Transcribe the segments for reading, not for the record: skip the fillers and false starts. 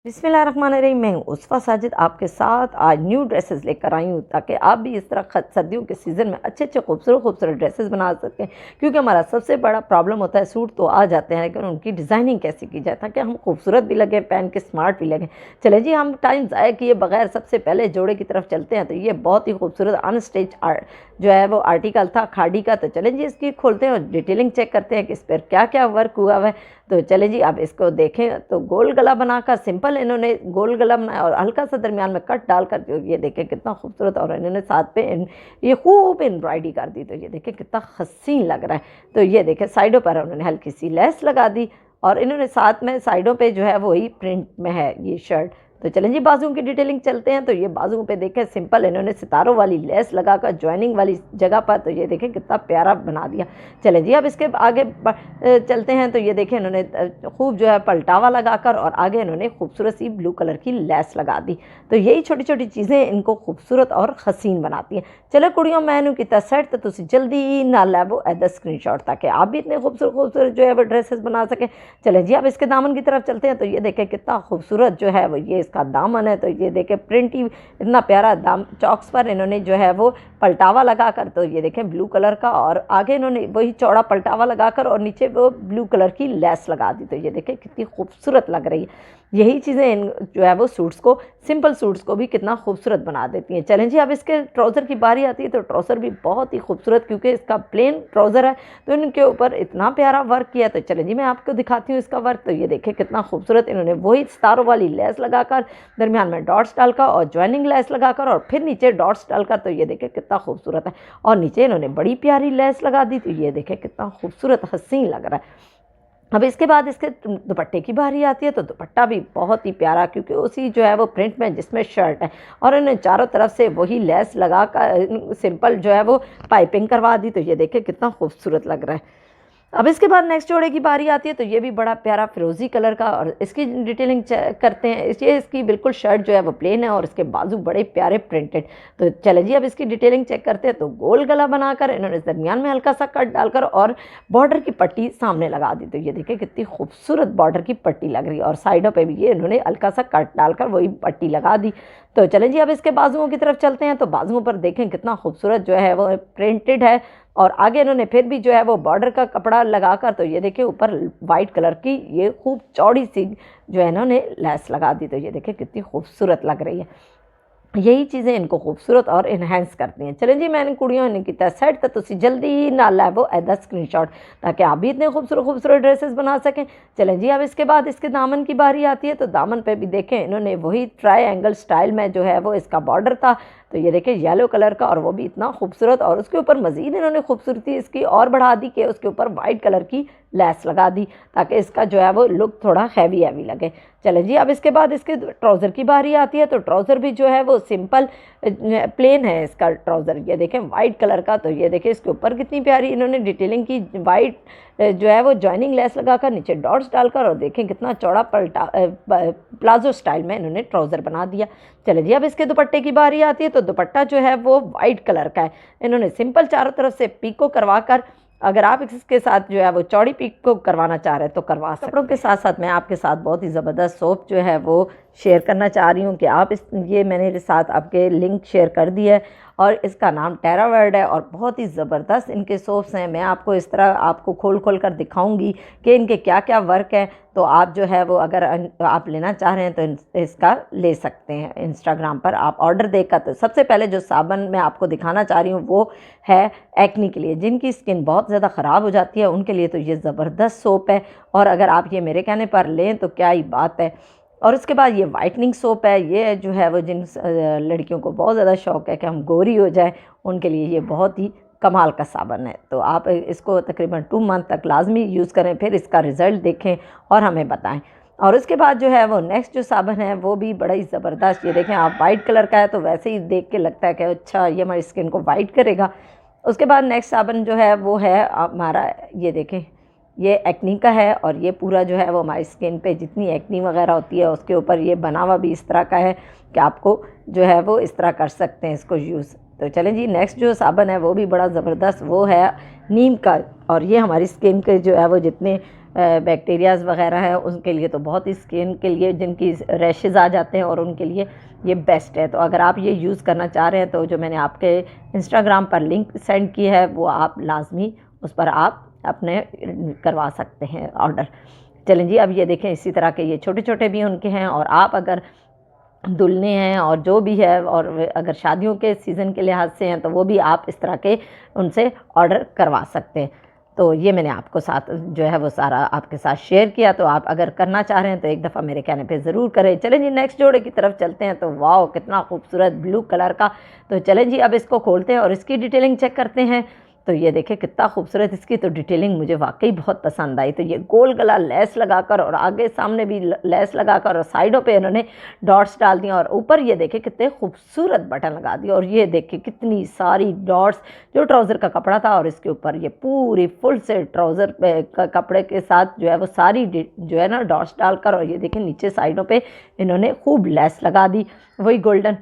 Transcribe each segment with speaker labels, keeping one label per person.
Speaker 1: बिस्मिल्लाहिर्रहमानिर्रहीम। मैं हूँ उस्फा साजिद आपके साथ आज न्यू ड्रेसेस लेकर आई हूँ ताकि आप भी इस तरह सर्दियों के सीज़न में अच्छे अच्छे खूबसूरत ड्रेसेस बना सकें। क्योंकि हमारा सबसे बड़ा प्रॉब्लम होता है सूट तो आ जाते हैं लेकिन उनकी डिज़ाइनिंग कैसे की जाए ताकि हम खूबसूरत भी लगें, पहन के स्मार्ट भी लगें। चले जी, हम टाइम ज़ाया किए बगैर सबसे पहले जोड़े की तरफ चलते हैं। तो ये बहुत ही खूबसूरत अनस्टिच जो है वो आर्टिकल था खाड़ी का। तो चलें जी, इसकी खोलते हैं और डिटेलिंग चेक करते हैं कि इस पर क्या क्या वर्क हुआ है। तो चले जी, अब इसको देखें तो गोल गला बनाकर सिंपल इन्होंने गोल गला बनाया और हल्का सा दरमियान में कट डालकर जो ये देखें कितना खूबसूरत, और इन्होंने साथ पे ये खूब एम्ब्रॉयडरी कर दी। तो ये देखें कितना हसीन लग रहा है। तो ये देखें साइडों पर उन्होंने हल्की सी लेस लगा दी और इन्होंने साथ में साइडों पे जो है वही प्रिंट में है ये शर्ट। तो चलें जी, बाजुओं की डिटेलिंग चलते हैं। तो ये बाजुओं पे देखें सिंपल इन्होंने सितारों वाली लेस लगाकर ज्वाइनिंग वाली जगह पर, तो ये देखें कितना प्यारा बना दिया। चलें जी, अब इसके आगे चलते हैं। तो ये देखें इन्होंने खूब जो है पलटावा लगाकर और आगे इन्होंने खूबसूरत सी ब्लू कलर की लेस लगा दी। तो यही छोटी छोटी चीज़ें इनको खूबसूरत और हसीन बनाती हैं। चलो कुड़ियों, मैनू किया सेट, तो तुम जल्दी ना लैवो एदा स्क्रीनशॉट ताकि आप भी इतने खूबसूरत जो है वो ड्रेसेस बना सकें। चलें जी, अब इसके दामन की तरफ चलते हैं। तो ये देखें कितना खूबसूरत जो है वो ये इसका दामन है। तो ये देखें प्रिंट ही इतना प्यारा, दाम चॉक्स पर इन्होंने जो है वो पलटावा लगाकर, तो ये देखें ब्लू कलर का, और आगे इन्होंने वही चौड़ा पलटावा लगाकर और नीचे वो ब्लू कलर की लेस लगा दी। तो ये देखें कितनी खूबसूरत लग रही है। यही चीज़ें इन जो है वो सूट्स को, सिंपल सूट्स को भी कितना खूबसूरत बना देती हैं। चलें जी, अब इसके ट्राउज़र की बारी आती है। तो ट्राउज़र भी बहुत ही खूबसूरत, क्योंकि इसका प्लेन ट्राउज़र है तो इनके ऊपर इतना प्यारा वर्क किया। तो चलें जी, मैं आपको दिखाती हूँ इसका वर्क। तो ये देखें कितना खूबसूरत, इन्होंने वही सितारों वाली लेस लगाकर दरमियान में डॉट्स डालकर और ज्वाइनिंग लेस लगाकर और फिर नीचे डॉट्स डालकर, तो ये देखें कितना खूबसूरत है। और नीचे इन्होंने बड़ी प्यारी लेस लगा दी। तो ये देखें कितना खूबसूरत हसीन लग रहा है। अब इसके बाद इसके दुपट्टे की बारी आती है। तो दुपट्टा भी बहुत ही प्यारा, क्योंकि उसी जो है वो प्रिंट में जिसमें शर्ट है और इन्हें चारों तरफ से वही लेस लगा कर सिंपल जो है वो पाइपिंग करवा दी। तो ये देखें कितना खूबसूरत लग रहा है। अब इसके बाद नेक्स्ट जोड़े की बारी आती है। तो ये भी बड़ा प्यारा फिरोजी कलर का, और इसकी डिटेलिंग करते हैं। ये इसकी बिल्कुल शर्ट जो है वो प्लेन है और इसके बाजू बड़े प्यारे प्रिंटेड। तो चले जी, अब इसकी डिटेलिंग चेक करते हैं। तो गोल गला बनाकर इन्होंने दरमियान में हल्का सा कट डालकर और बॉर्डर की पट्टी सामने लगा दी। तो ये देखिए कितनी खूबसूरत बॉर्डर की पट्टी लग रही है, और साइडों पर भी ये इन्होंने हल्का सा कट डालकर वही पट्टी लगा दी। तो चलें जी, अब इसके बाजुओं की तरफ चलते हैं। तो बाजुओं पर देखें कितना खूबसूरत जो है वो प्रिंटेड है, और आगे इन्होंने फिर भी जो है वो बॉर्डर का कपड़ा लगाकर, तो ये देखिए ऊपर वाइट कलर की ये खूब चौड़ी सी जो है इन्होंने लेस लगा दी। तो ये देखिए कितनी खूबसूरत लग रही है। यही चीज़ें इनको खूबसूरत और इन्हेंस करती हैं। चलें जी, मैंने कुड़ियों ने किया सेट, तो तुम जल्दी ही ना लैवो एदा स्क्रीनशॉट ताकि आप भी इतने खूबसूरत ड्रेसेस बना सकें। चलें जी, अब इसके बाद इसके दामन की बारी आती है। तो दामन पे भी देखें इन्होंने वही ट्रायंगल स्टाइल में जो है वो इसका बॉर्डर था। तो ये देखें येलो कलर का, और वो भी इतना खूबसूरत, और उसके ऊपर मज़ीद इन्होंने खूबसूरती इसकी और बढ़ा दी कि उसके ऊपर वाइट कलर की लेस लगा दी ताकि इसका जो है वो लुक थोड़ा हैवी लगे। चलें जी, अब इसके बाद इसके ट्राउज़र की बारी आती है। तो ट्राउज़र भी जो है वो सिंपल प्लेन है इसका ट्राउज़र, ये देखें वाइट कलर का। तो ये देखें इसके ऊपर कितनी प्यारी इन्होंने डिटेलिंग की, वाइट जो है वो जॉइनिंग लेस लगाकर नीचे डॉट्स डालकर, और देखें कितना चौड़ा प्लाजो स्टाइल में इन्होंने ट्राउज़र बना दिया। चले जी, अब इसके दुपट्टे की बारी आती है। तो दुपट्टा जो है वो वाइट कलर का है, इन्होंने सिंपल चारों तरफ से पीको करवाकर, अगर आप इसके साथ जो है वो चौड़ी पीको करवाना चाह रहे हैं तो करवा सकते हैं। कपड़ों के साथ साथ मैं आपके साथ बहुत ही ज़बरदस्त सोप जो है वो शेयर करना चाह रही हूँ कि आप ये मैंने साथ आपके लिंक शेयर कर दी है, और इसका नाम टेरा वर्ल्ड है, और बहुत ही ज़बरदस्त इनके सोप्स हैं। मैं आपको इस तरह आपको खोल कर दिखाऊंगी कि इनके क्या क्या वर्क है। तो आप जो है वो अगर आप लेना चाह रहे हैं तो इसका ले सकते हैं इंस्टाग्राम पर आप ऑर्डर देकर। तो सबसे पहले जो साबुन मैं आपको दिखाना चाह रही हूँ वो है एक्नी के लिए, जिनकी स्किन बहुत ज़्यादा ख़राब हो जाती है उनके लिए तो ये ज़बरदस्त सोप है, और अगर आप ये मेरे कहने पर लें तो क्या ही बात है। और उसके बाद ये वाइटनिंग सोप है, ये जो है वो जिन लड़कियों को बहुत ज़्यादा शौक़ है कि हम गोरी हो जाए, उनके लिए ये बहुत ही कमाल का साबन है। तो आप इसको तकरीबन 2 मंथ तक लाजमी यूज़ करें, फिर इसका रिज़ल्ट देखें और हमें बताएं। और उसके बाद जो है वो नेक्स्ट जो साबन है वो भी बड़ा ही ज़बरदस्त, ये देखें आप वाइट कलर का है तो वैसे ही देख के लगता है कि अच्छा ये हमारी स्किन को वाइट करेगा। उसके बाद नेक्स्ट साबन जो है वो है हमारा, ये देखें ये एक्नी का है, और ये पूरा जो है वो हमारी स्किन पे जितनी एक्नी वगैरह होती है उसके ऊपर ये बना हुआ भी इस तरह का है कि आपको जो है वो इस तरह कर सकते हैं इसको यूज़। तो चलें जी, नेक्स्ट जो साबन है वो भी बड़ा ज़बरदस्त, वो है नीम का, और ये हमारी स्किन के जो है वो जितने बैक्टीरियाज़ वगैरह हैं उनके लिए तो बहुत ही, स्किन के लिए जिनकी रैशेज़ आ जाते हैं और उनके लिए ये बेस्ट है। तो अगर आप ये यूज़ करना चाह रहे हैं तो जो मैंने आपके इंस्टाग्राम पर लिंक सेंड की है वो आप लाजमी उस पर आप अपने करवा सकते हैं ऑर्डर। चलें जी, अब ये देखें इसी तरह के ये छोटे छोटे भी उनके हैं, और आप अगर दुल्हने हैं और जो भी है, और अगर शादियों के सीज़न के लिहाज से हैं तो वो भी आप इस तरह के उनसे ऑर्डर करवा सकते हैं। तो ये मैंने आपको साथ जो है वो सारा आपके साथ शेयर किया, तो आप अगर करना चाह रहे हैं तो एक दफ़ा मेरे कहने पे ज़रूर करें। चलें जी, नेक्स्ट जोड़े की तरफ चलते हैं। तो वाह, कितना खूबसूरत ब्लू कलर का। तो चलें जी, अब इसको खोलते हैं और इसकी डिटेलिंग चेक करते हैं। तो ये देखें कितना खूबसूरत, इसकी तो डिटेलिंग मुझे वाकई बहुत पसंद आई। तो ये गोल गला लेस लगाकर और आगे सामने भी लेस लगाकर और साइडों पे इन्होंने डॉट्स डाल दिए, और ऊपर ये देखें कितने खूबसूरत बटन लगा दिए। और ये देखें कितनी सारी डॉट्स, जो ट्राउज़र का कपड़ा था और इसके ऊपर ये पूरी फुल से ट्राउज़र कपड़े के साथ जो है वो सारी जो है ना डॉट्स डालकर, और ये देखें नीचे साइडों पर इन्होंने खूब लेस लगा दी, वही गोल्डन।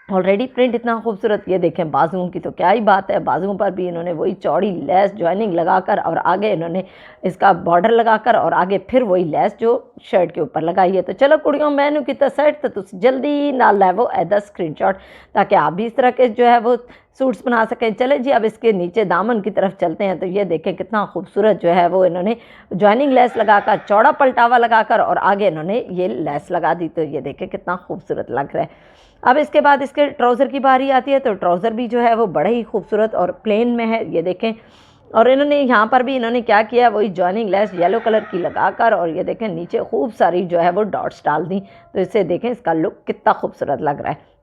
Speaker 1: ऑलरेडी प्रिंट इतना खूबसूरत, ये देखें बाजुओं की तो क्या ही बात है, बाजुओं पर भी इन्होंने वही चौड़ी लेस ज्वाइनिंग लगाकर और आगे इन्होंने इसका बॉर्डर लगाकर और आगे फिर वही लेस जो शर्ट के ऊपर लगाई है। तो चलो कुड़ियों, मैनू कितना सेट तो तुम जल्दी ना लैवो एदा स्क्रीनशॉट, ताकि आप भी इस तरह के जो है वो सूट्स बना सकें। चलें जी, अब इसके नीचे दामन की तरफ चलते हैं। तो ये देखें कितना खूबसूरत जो है वो इन्होंने ज्वाइनिंग लेस लगाकर, चौड़ा पलटावा लगाकर और आगे इन्होंने ये लेस लगा दी। तो ये देखें कितना खूबसूरत लग रहा है। अब इसके बाद इसके ट्राउज़र की बारी आती है। तो ट्राउज़र भी जो है वो बड़े ही खूबसूरत और प्लेन में है, ये देखें। और इन्होंने यहाँ पर भी इन्होंने क्या किया, वही जॉइनिंग लेस येलो कलर की लगाकर, और ये देखें नीचे खूब सारी जो है वो डॉट्स डाल दी। तो इससे देखें इसका लुक कितना खूबसूरत लग रहा है।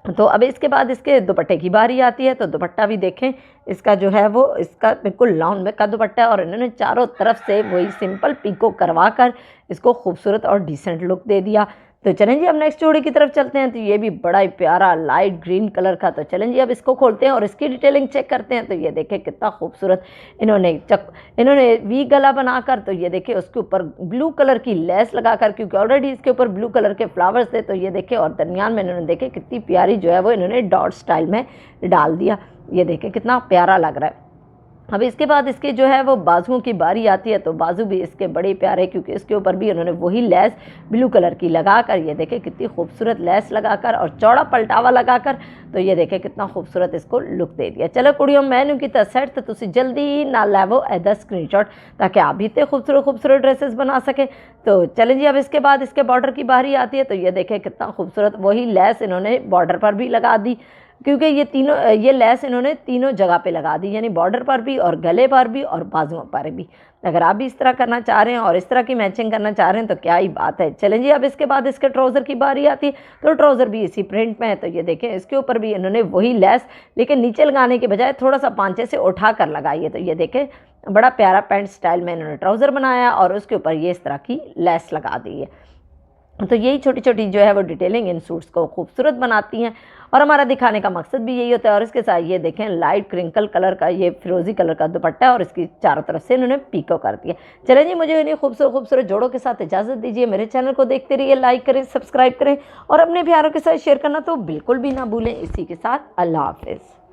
Speaker 1: तो अब इसके बाद इसके दुपट्टे की बारी आती है। तो दुपट्टा भी देखें, इसका जो है वो इसका बिल्कुल लाउंड में का दुपट्टा है, और इन्होंने चारों तरफ से वही सिंपल पीको करवा कर इसको खूबसूरत और डिसेंट लुक दे दिया। तो चलें जी, अब नेक्स्ट जोड़ी की तरफ चलते हैं। तो ये भी बड़ा ही प्यारा लाइट ग्रीन कलर का। तो चलें जी, अब इसको खोलते हैं और इसकी डिटेलिंग चेक करते हैं। तो ये देखें कितना खूबसूरत इन्होंने वी गला बनाकर, तो ये देखें उसके ऊपर ब्लू कलर की लेस लगाकर, क्योंकि ऑलरेडी इसके ऊपर ब्लू कलर के फ्लावर्स थे। तो ये देखें, और दरमियान में इन्होंने देखें कितनी प्यारी जो है वो इन्होंने डॉट स्टाइल में डाल दिया। ये देखें कितना प्यारा लग रहा है। अब इसके बाद इसके जो है वो बाजुओं की बारी आती है। तो बाजू भी इसके बड़े प्यारे, क्योंकि इसके ऊपर भी उन्होंने वही लेस ब्लू कलर की लगाकर, ये देखें कितनी खूबसूरत लेस लगाकर और चौड़ा पलटावा लगाकर, तो ये देखें कितना खूबसूरत इसको लुक दे दिया। चलो कुड़ियों, मैनू की सेट तो तुम जल्दी ना लैवो एदा स्क्रीनशॉट, ताकि आप भी इतने खूबसूरत ड्रेसेस बना सकें। तो चलें जी, अब इसके बाद इसके बॉर्डर की बारी आती है। तो ये देखें कितना खूबसूरत वही लेस इन्होंने बॉर्डर पर भी लगा दी, क्योंकि ये लेस इन्होंने तीनों जगह पे लगा दी, यानी बॉर्डर पर भी और गले पर भी और बाजुओं पर भी। अगर आप भी इस तरह करना चाह रहे हैं और इस तरह की मैचिंग करना चाह रहे हैं तो क्या ही बात है। चलें जी, अब इसके बाद इसके ट्राउज़र की बारी आती है। तो ट्राउज़र भी इसी प्रिंट में है। तो ये देखें इसके ऊपर भी इन्होंने वही लेस, लेकिन नीचे लगाने के बजाय थोड़ा सा पांचे से उठा कर लगाई है। तो ये देखें बड़ा प्यारा पैंट स्टाइल में इन्होंने ट्राउज़र बनाया और उसके ऊपर ये इस तरह की लेस लगा दी है। तो यही छोटी छोटी जो है वो डिटेलिंग इन सूट्स को खूबसूरत बनाती हैं, और हमारा दिखाने का मकसद भी यही होता है। और इसके साथ ये देखें लाइट क्रिंकल कलर का, ये फिरोजी कलर का दुपट्टा, और इसकी चारों तरफ से इन्होंने पीको कर दिया। चलें जी, मुझे इन्हीं खूबसूरत जोड़ों के साथ इजाज़त दीजिए। मेरे चैनल को देखते रहिए, लाइक करें, सब्सक्राइब करें और अपने प्यारों के साथ शेयर करना तो बिल्कुल भी ना भूलें। इसी के साथ अल्लाह हाफिज़।